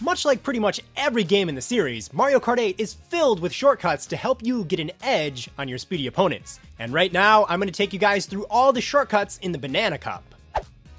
Much like pretty much every game in the series, Mario Kart 8 is filled with shortcuts to help you get an edge on your speedy opponents. And right now, I'm going to take you guys through all the shortcuts in the Banana Cup.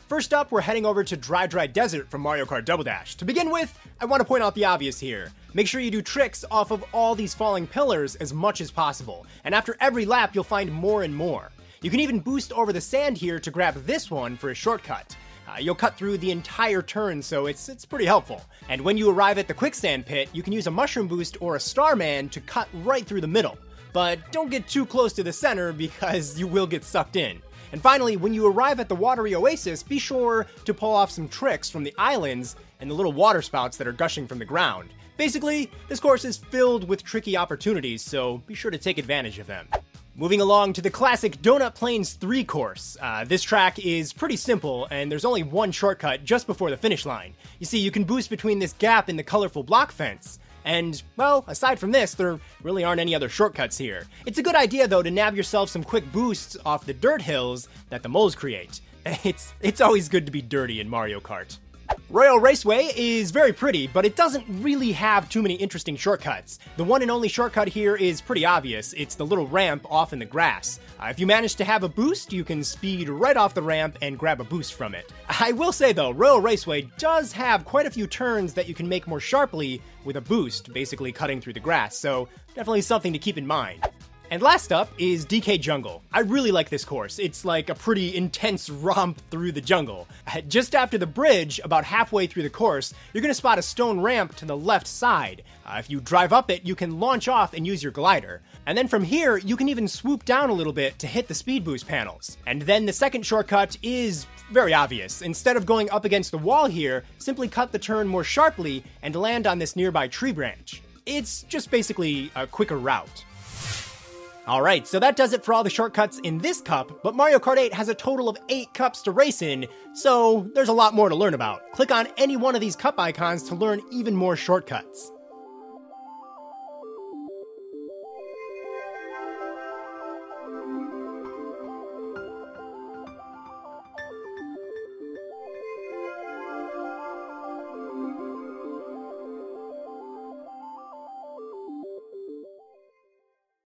First up, we're heading over to Dry Dry Desert from Mario Kart Double Dash. To begin with, I want to point out the obvious here. Make sure you do tricks off of all these falling pillars as much as possible, and after every lap you'll find more and more. You can even boost over the sand here to grab this one for a shortcut. You'll cut through the entire turn, so it's pretty helpful. And when you arrive at the quicksand pit, you can use a mushroom boost or a Starman to cut right through the middle. But don't get too close to the center because you will get sucked in. And finally, when you arrive at the watery oasis, be sure to pull off some tricks from the islands and the little water spouts that are gushing from the ground. Basically, this course is filled with tricky opportunities, so be sure to take advantage of them. Moving along to the classic Donut Plains 3 course. This track is pretty simple, and there's only one shortcut just before the finish line. You see, you can boost between this gap in the colorful block fence. And, well, aside from this, there really aren't any other shortcuts here. It's a good idea, though, to nab yourself some quick boosts off the dirt hills that the moles create. It's always good to be dirty in Mario Kart. Royale Raceway is very pretty, but it doesn't really have too many interesting shortcuts. The one and only shortcut here is pretty obvious. It's the little ramp off in the grass. If you manage to have a boost, you can speed right off the ramp and grab a boost from it. I will say though, Royale Raceway does have quite a few turns that you can make more sharply with a boost, basically cutting through the grass, so definitely something to keep in mind. And last up is DK Jungle. I really like this course. It's like a pretty intense romp through the jungle. Just after the bridge, about halfway through the course, you're going to spot a stone ramp to the left side. If you drive up it, you can launch off and use your glider. And then from here, you can even swoop down a little bit to hit the speed boost panels. And then the second shortcut is very obvious. Instead of going up against the wall here, simply cut the turn more sharply and land on this nearby tree branch. It's just basically a quicker route. Alright, so that does it for all the shortcuts in this cup, but Mario Kart 8 has a total of 8 cups to race in, so there's a lot more to learn about. Click on any one of these cup icons to learn even more shortcuts.